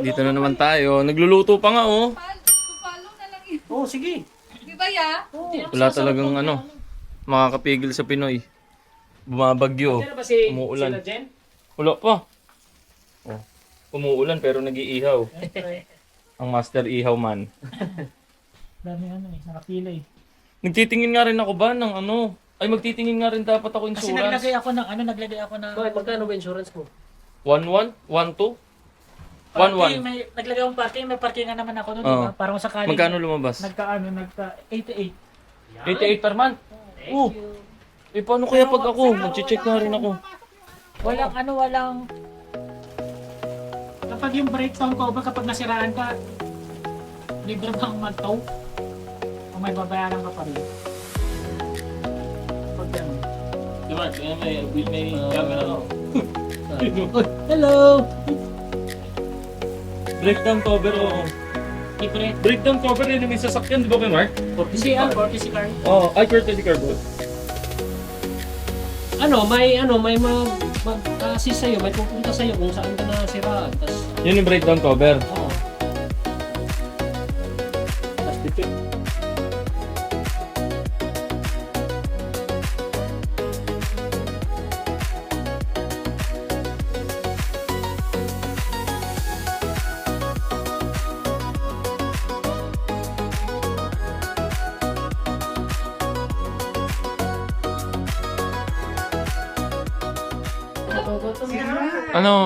Dito na naman tayo. Nagluluto pa nga oh. Follow na lang yun. Oo, sige. Di ba ya? Wala talagang makakapigil sa Pinoy. Bumabagyo. Diyan na ba si Umuulan. sila Jen? Wala pa. Oh. Umuulan pero nag-iihaw. Ang master ihaw man. Dami nakapila eh. Nagtitingin nga rin ako ba ng Ay magtitingin nga rin dapat ako Kasi insurance. naglagay ako ng... Bakit magkano ba insurance mo? 1-1? 1-2? 1-1. Naglagay akong parking, may parkingan naman ako doon, Oo. diba? Parang sakali. Magkano lumabas? Nagka 88. 88 per month? Oh. Eh paano kaya pag ako? Mag-check na rin ako. Walang... Kapag yung breakdown cover, kapag nasiraan ka, libre kang mag-tow. O may babayaran ka pa rin. Pag gano'n. Diba? May camera ako. Hello! Breakdown cover oo. Libre. Breakdown cover yun yung may sasakyan, di ba kay Mark? Kasi ang 40 car. Oo, ay courtesy car boat. May mag-assist sa'yo, may pupunta sa'yo kung saan ka nasiraan. Tapos, Yun yung breakdown cover. oo. Tapos dito.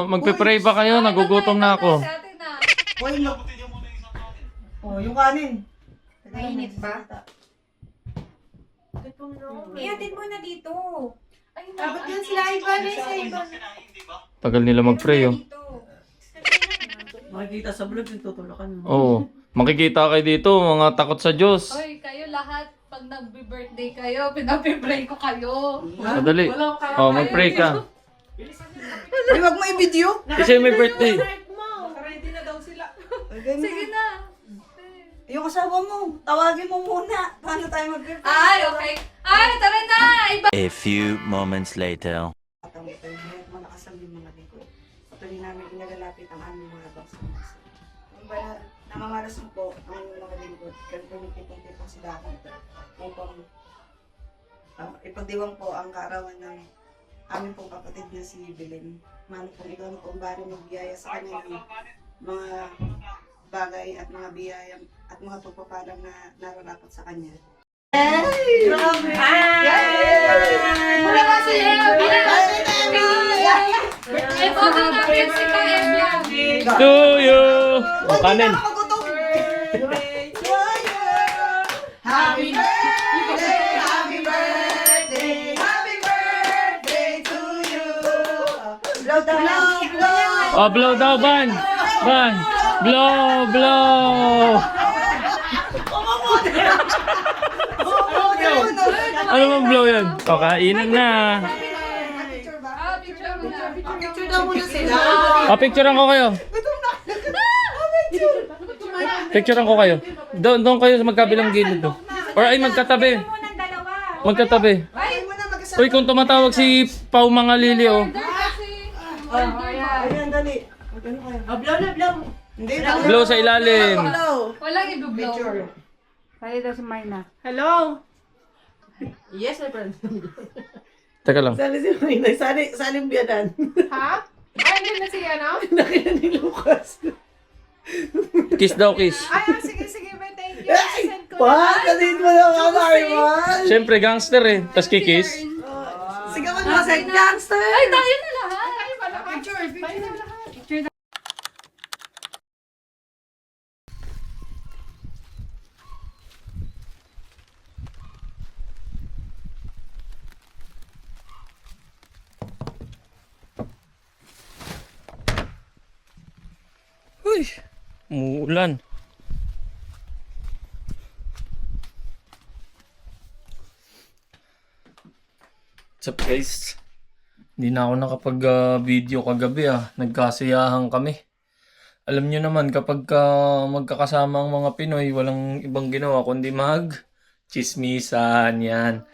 Magpe-pray ba kayo? Nagugutom na ako. Hoy, oh, yung kanin. Mainit ba? Ihatid mo na dito. Ay, dapat yan sila Ivan. Tagal nila mag-pray oh. Makikita sa vlog yung tutulakan mo. Oo. Makikita kayo dito, mga takot sa Diyos. Hoy, kayo lahat, pag nag-birthday kayo, pinapipray ko kayo. Madali. Oh, mag-pray ka. Ay, wag mo i-video. Kasi may birthday. Ready na daw sila. Sige na. Yung asawa mo, tawagin mo muna. Paano tayo mag-birthday? Ay, okay. Ay, tara na! Iba! A few moments later. Tatanggapin mo, malakas ang mga likod. Patuloy namin inagalapit ang aming mga bangsa. Ang banal, namamalas mo po ang aming mga lingkod. Kaya pumipitong-pitong sa dapat upang ipagdiwang po ang kaarawan ng aming pong kapatid na si Belen. Mano pong ikaw na pong bari magbiyaya sa kanya ng mga bagay at mga biyaya at mga pagpapalang na nararapat sa kanya. Hey! Grabe! Mula ba siya? Ay, photo namin si Kaemla. To you! O, kanin. Happy birthday! Happy birthday! Happy birthday to you! Blow down! Blow! Oh, blow daw, Ban! Ban! Blow! Blow! Ano bang blow yan? O, kainan na. Picture mo na. Picture daw muna sila. O, picturean ko kayo. Picturean ko kayo. Doon kayo sa magkabilang gilid do. Or ay magkatabi. Magkatabi. Ay, mo na mag-asama. Uy, kung tumatawag si Pau mga lili oh. Ayan, dali. Magkano kayo? Blow na, blow! Hindi, Blow sa ilalim. Blow. Walang i-blow. Hello! Yes, my friend. Teka lang. Sali si Maynay. Saling biyanan. Ha? Ay, hindi na si ano? Nakita ni Lucas. Kiss daw, kiss. Ay, sige, may thank you. Ay! Send ko Pa! Sabihin mo na mga Marwan! Siyempre, gangster eh. Tapos kikis. Sigawan mo sa gangster! Ay, tayo na lahat. Ay, wala ka. Picture na lahat. Picture na. Uy, umuulan. What's up guys? Hindi na ako nakapag-video kagabi Nagkasiyahan kami. Alam nyo naman kapag magkakasama ang mga Pinoy, walang ibang ginawa kundi chismisan yan.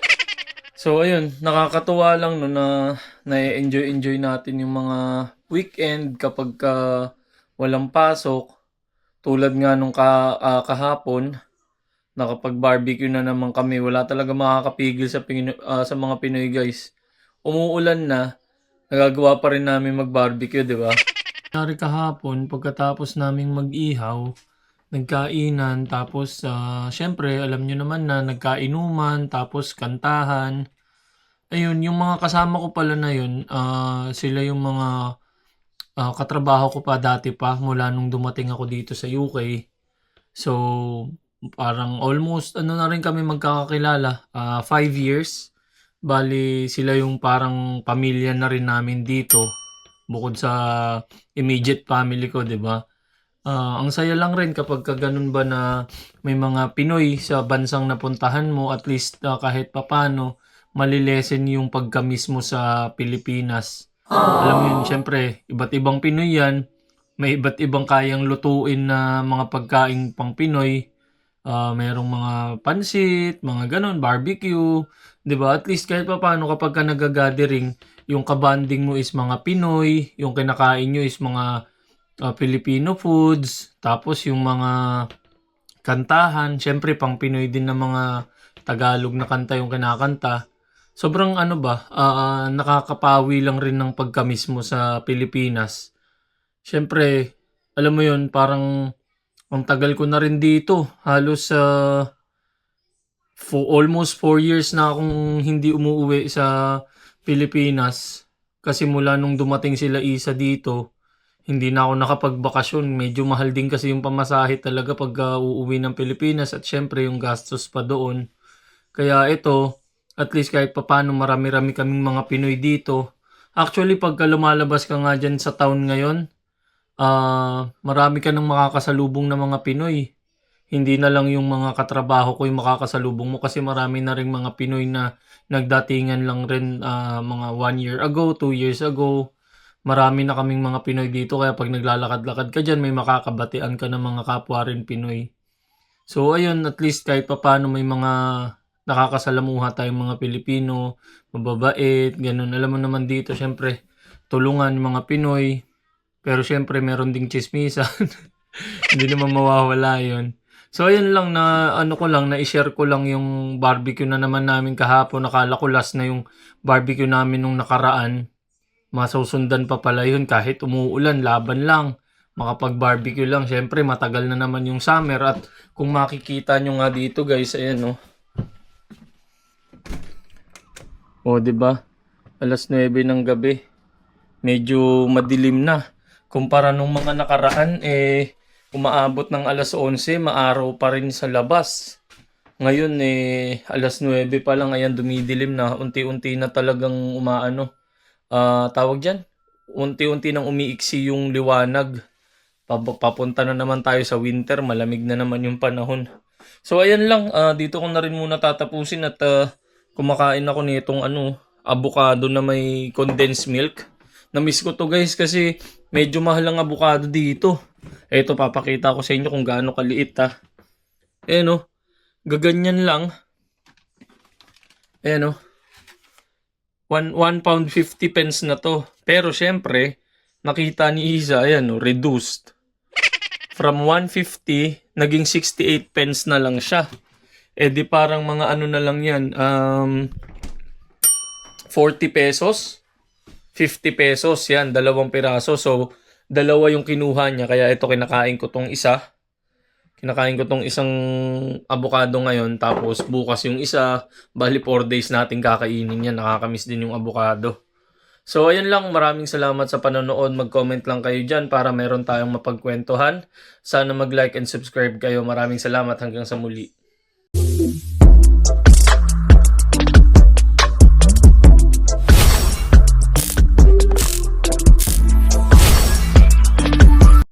So ayun, nakakatuwa lang no na na-enjoy natin yung mga weekend kapag walang pasok. Tulad nga nung kahapon, nakapag-barbecue na naman kami. Wala talaga makakapigil sa mga Pinoy guys. Umuulan na, nagagawa pa rin namin mag-barbecue, di ba? Nangyari kahapon, pagkatapos naming mag-ihaw, nagkainan, tapos syempre, alam nyo naman na nagkainuman, tapos kantahan. Ayun, yung mga kasama ko pala na yun, sila yung mga katrabaho ko pa dati pa mula nung dumating ako dito sa UK. So, parang almost na rin kami magkakakilala, 5 years. Bali, sila yung parang pamilya na rin namin dito bukod sa immediate family ko, 'di ba? Ang saya lang rin kapag ganun ba na may mga Pinoy sa bansang napuntahan mo, at least kahit papano malilesen yung pagka-miss mo sa Pilipinas. Alam mo yun, syempre, iba't ibang Pinoy yan. May iba't ibang kayang lutuin na mga pagkain pang Pinoy. Mayroong mga pansit, mga ganun, barbecue. 'Di ba? At least kahit paano kapag ka nag-gathering, yung kabanding mo is mga Pinoy, yung kinakain nyo is mga Filipino foods, tapos yung mga kantahan, syempre pang Pinoy din na mga Tagalog na kanta yung kinakanta. Sobrang nakakapawi lang rin ng pagka-miss mo sa Pilipinas. Syempre, alam mo yun, parang ang tagal ko na rin dito. Halos almost 4 years na akong hindi umuwi sa Pilipinas. Kasi mula nung dumating sila isa dito, hindi na ako nakapagbakasyon. Medyo mahal din kasi yung pamasahe talaga pag uuwi ng Pilipinas, at syempre yung gastos pa doon. Kaya ito, at least kahit papano marami-rami kaming mga Pinoy dito. Actually, pagka lumalabas ka nga dyan sa town ngayon, marami ka nang makakasalubong na mga Pinoy. Hindi na lang yung mga katrabaho ko yung makakasalubong mo, kasi marami na rin mga Pinoy na nagdatingan lang rin mga 1 year ago, 2 years ago. Marami na kaming mga Pinoy dito, kaya pag naglalakad-lakad ka dyan, may makakabatian ka ng mga kapwa rin Pinoy. So ayun, at least kahit papano may mga nakakasalamuha tayong mga Pilipino, mababait, ganun. Alam mo naman dito, syempre, tulungan yung mga Pinoy. Pero syempre, meron ding chismisan. Hindi naman mawawala yun. So, ayun lang na-share ko lang yung barbecue na naman namin kahapon. Nakala ko last na yung barbecue namin nung nakaraan. Masusundan pa pala yun kahit umuulan, laban lang. Makapag-barbecue lang. Syempre, matagal na naman yung summer. At kung makikita nyo nga dito guys, ayan O, 'di ba? Alas 9 ng gabi. Medyo madilim na. Kumpara nung mga nakaraan, umaabot ng alas 11, maaraw pa rin sa labas. Ngayon, alas 9 pa lang, ayan, dumidilim na. Unti-unti na talagang tawag dyan? Unti-unti nang umiiksi yung liwanag. Papunta na naman tayo sa winter, malamig na naman yung panahon. So, ayan lang, dito ko na rin muna tatapusin at kumakain ako nitong avocado na may condensed milk. Na-miss ko to guys kasi medyo mahal ang avocado dito. Ito, papakita ko sa inyo kung gaano kaliit Ayan gaganyan lang. Ayan 1 pound 50 pence na to. Pero syempre, nakita ni Isa, ayan reduced. From 150, naging 68 pence na lang siya. Di parang mga na lang yan, 40 pesos, 50 pesos, yan, 2 piraso. So, 2 yung kinuha niya, kaya ito kinakain ko tong isa. Kinakain ko tong isang avocado ngayon, tapos bukas yung isa, bali 4 days natin kakainin yan, nakakamiss din yung avocado. So, ayan lang, maraming salamat sa panonood. Mag-comment lang kayo dyan para meron tayong mapagkwentuhan. Sana mag-like and subscribe kayo. Maraming salamat, hanggang sa muli.